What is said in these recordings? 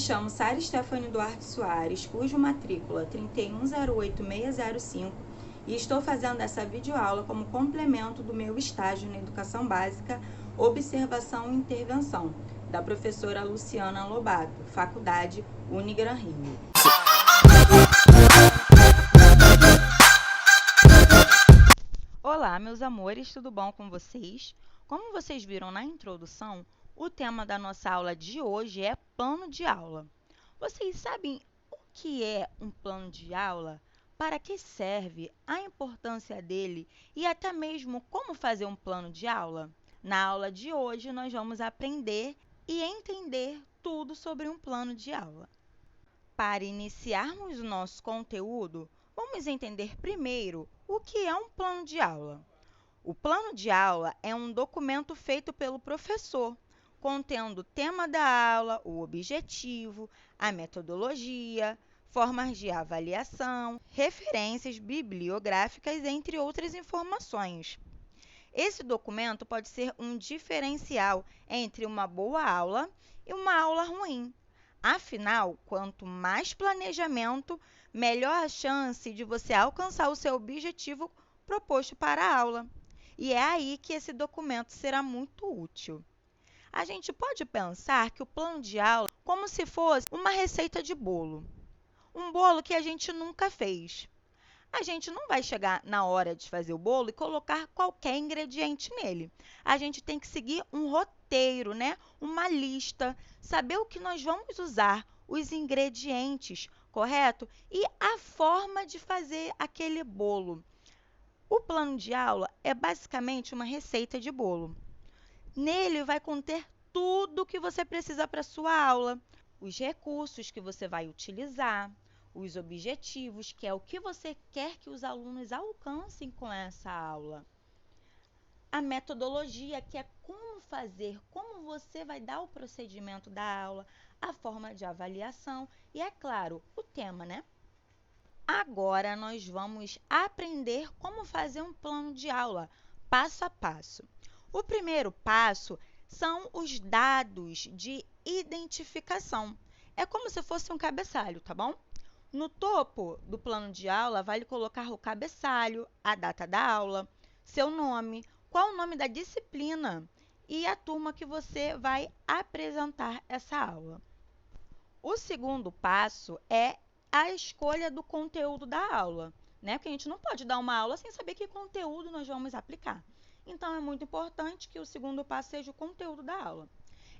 chamo Sara Stephanie Duarte Soares, cujo matrícula 3108605, e estou fazendo essa videoaula como complemento do meu estágio na Educação Básica, Observação e Intervenção, da professora Luciana Lobato, Faculdade Unigran Rio. Olá, meus amores, tudo bom com vocês? Como vocês viram na introdução, o tema da nossa aula de hoje é plano de aula. Vocês sabem o que é um plano de aula? Para que serve? A importância dele e até mesmo como fazer um plano de aula? Na aula de hoje, nós vamos aprender e entender tudo sobre um plano de aula. Para iniciarmos o nosso conteúdo, vamos entender primeiro o que é um plano de aula. O plano de aula é um documento feito pelo professor, contendo o tema da aula, o objetivo, a metodologia, formas de avaliação, referências bibliográficas, entre outras informações. Esse documento pode ser um diferencial entre uma boa aula e uma aula ruim. Afinal, quanto mais planejamento, melhor a chance de você alcançar o seu objetivo proposto para a aula. E é aí que esse documento será muito útil. A gente pode pensar que o plano de aula é como se fosse uma receita de bolo. Um bolo que a gente nunca fez. A gente não vai chegar na hora de fazer o bolo e colocar qualquer ingrediente nele. A gente tem que seguir um roteiro, né? Uma lista, saber o que nós vamos usar, os ingredientes, correto? E a forma de fazer aquele bolo. O plano de aula é basicamente uma receita de bolo. Nele vai conter tudo o que você precisa para a sua aula, os recursos que você vai utilizar, os objetivos, que é o que você quer que os alunos alcancem com essa aula. A metodologia, que é como fazer, como você vai dar o procedimento da aula, a forma de avaliação e, é claro, o tema, né? Agora, nós vamos aprender como fazer um plano de aula, passo a passo. O primeiro passo são os dados de identificação. É como se fosse um cabeçalho, tá bom? No topo do plano de aula, vale colocar o cabeçalho, a data da aula, seu nome, qual o nome da disciplina e a turma que você vai apresentar essa aula. O segundo passo é a escolha do conteúdo da aula, né? Porque a gente não pode dar uma aula sem saber que conteúdo nós vamos aplicar. Então, é muito importante que o segundo passo seja o conteúdo da aula.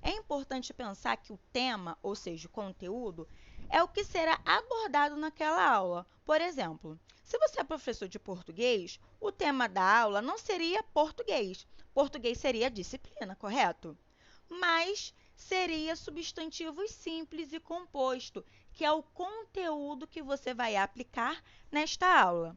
É importante pensar que o tema, ou seja, o conteúdo, é o que será abordado naquela aula. Por exemplo, se você é professor de português, o tema da aula não seria português. Português seria disciplina, correto? Mas seria substantivos simples e composto, que é o conteúdo que você vai aplicar nesta aula.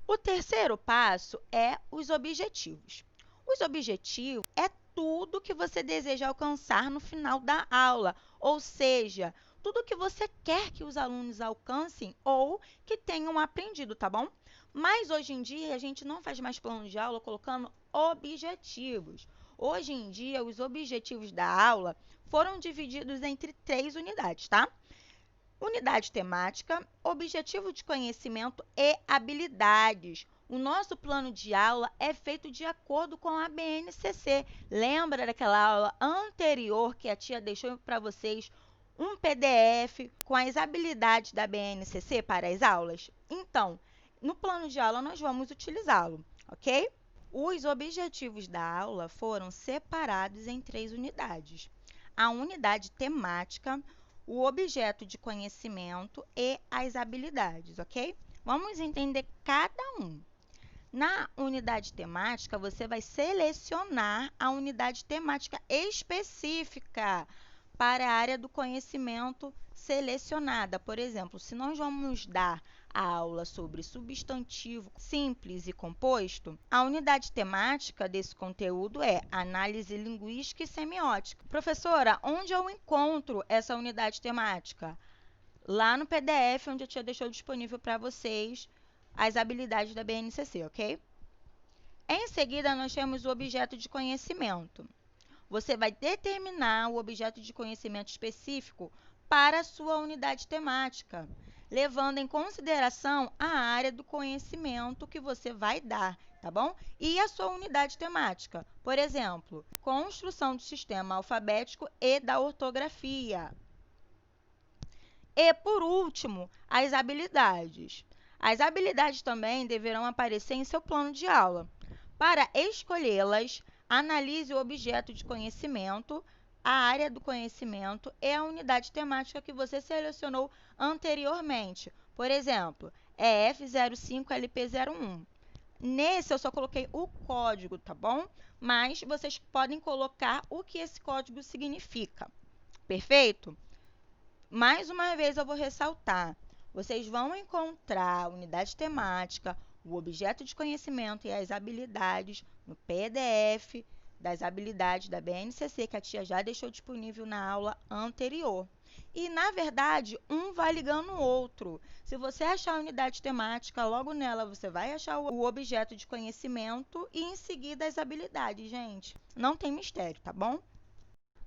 O terceiro passo é os objetivos. Os objetivos é tudo que você deseja alcançar no final da aula, ou seja, tudo que você quer que os alunos alcancem ou que tenham aprendido, tá bom? Mas hoje em dia a gente não faz mais plano de aula colocando objetivos. Hoje em dia, os objetivos da aula foram divididos entre 3 unidades, tá? Unidade temática, objetivo de conhecimento e habilidades. O nosso plano de aula é feito de acordo com a BNCC. Lembra daquela aula anterior que a tia deixou para vocês um PDF com as habilidades da BNCC para as aulas? Então, no plano de aula nós vamos utilizá-lo, ok? Os objetivos da aula foram separados em 3 unidades. A unidade temática, o objeto de conhecimento e as habilidades, ok? Vamos entender cada um. Na unidade temática, você vai selecionar a unidade temática específica para a área do conhecimento selecionada. Por exemplo, se nós vamos dar a aula sobre substantivo simples e composto, a unidade temática desse conteúdo é análise linguística e semiótica. Professora, onde eu encontro essa unidade temática? Lá no PDF, onde a tia deixou disponível para vocês as habilidades da BNCC, ok? Em seguida, nós temos o objeto de conhecimento. Você vai determinar o objeto de conhecimento específico para a sua unidade temática, levando em consideração a área do conhecimento que você vai dar, tá bom? E a sua unidade temática. Por exemplo, construção do sistema alfabético e da ortografia. E, por último, as habilidades. As habilidades também deverão aparecer em seu plano de aula. Para escolhê-las, analise o objeto de conhecimento, a área do conhecimento e a unidade temática que você selecionou anteriormente. Por exemplo, EF05LP01. Nesse eu só coloquei o código, tá bom? Mas vocês podem colocar o que esse código significa. Perfeito? Mais uma vez eu vou ressaltar. Vocês vão encontrar a unidade temática, o objeto de conhecimento e as habilidades no PDF das habilidades da BNCC, que a tia já deixou disponível na aula anterior. E, na verdade, um vai ligando o outro. Se você achar a unidade temática, logo nela você vai achar o objeto de conhecimento e, em seguida, as habilidades, gente. Não tem mistério, tá bom?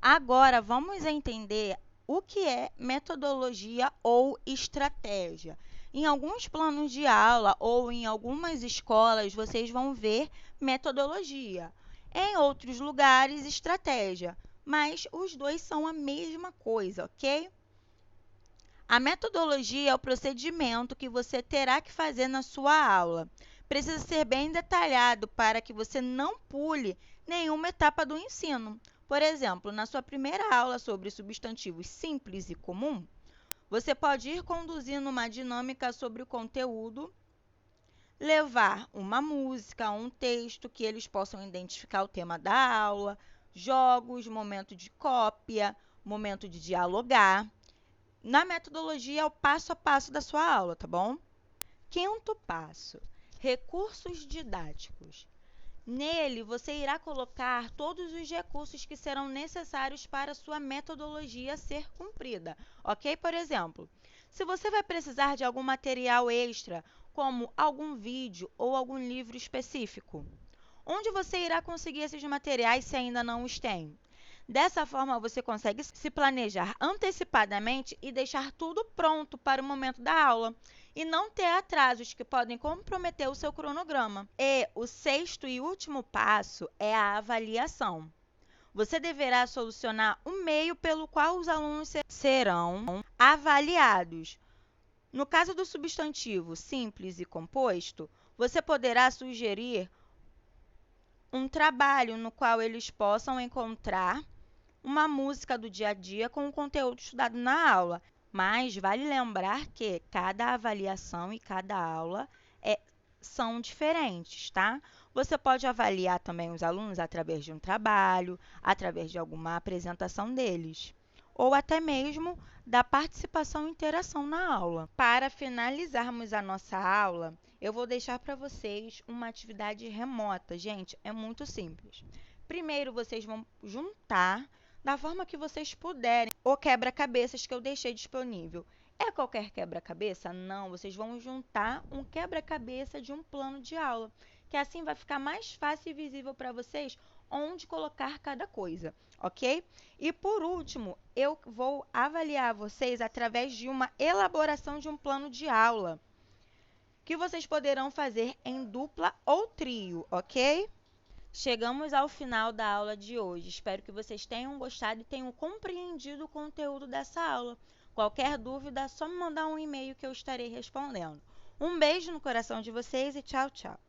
Agora, vamos entender o que é metodologia ou estratégia. Em alguns planos de aula ou em algumas escolas, vocês vão ver metodologia. Em outros lugares, estratégia. Mas os dois são a mesma coisa, ok? A metodologia é o procedimento que você terá que fazer na sua aula. Precisa ser bem detalhado para que você não pule nenhuma etapa do ensino. Por exemplo, na sua primeira aula sobre substantivos simples e comum, você pode ir conduzindo uma dinâmica sobre o conteúdo, levar uma música, um texto que eles possam identificar o tema da aula, jogos, momento de cópia, momento de dialogar. Na metodologia é o passo a passo da sua aula, tá bom? Quinto passo, recursos didáticos. Nele, você irá colocar todos os recursos que serão necessários para a sua metodologia ser cumprida, ok? Por exemplo, se você vai precisar de algum material extra, como algum vídeo ou algum livro específico, onde você irá conseguir esses materiais se ainda não os tem? Dessa forma, você consegue se planejar antecipadamente e deixar tudo pronto para o momento da aula e não ter atrasos que podem comprometer o seu cronograma. E o sexto e último passo é a avaliação. Você deverá solucionar o meio pelo qual os alunos serão avaliados. No caso do substantivo simples e composto, você poderá sugerir um trabalho no qual eles possam encontrar uma música do dia a dia com o conteúdo estudado na aula. Mas vale lembrar que cada avaliação e cada aula são diferentes, tá? Você pode avaliar também os alunos através de um trabalho, através de alguma apresentação deles, ou até mesmo da participação e interação na aula. Para finalizarmos a nossa aula, eu vou deixar para vocês uma atividade remota. Gente, é muito simples. Primeiro, vocês vão juntar da forma que vocês puderem o quebra-cabeças que eu deixei disponível. É qualquer quebra-cabeça? Não, vocês vão juntar um quebra-cabeça de um plano de aula, que assim vai ficar mais fácil e visível para vocês onde colocar cada coisa, ok? E por último, eu vou avaliar vocês através de uma elaboração de um plano de aula, que vocês poderão fazer em dupla ou trio, ok? Chegamos ao final da aula de hoje. Espero que vocês tenham gostado e tenham compreendido o conteúdo dessa aula. Qualquer dúvida, é só me mandar um e-mail que eu estarei respondendo. Um beijo no coração de vocês e tchau, tchau!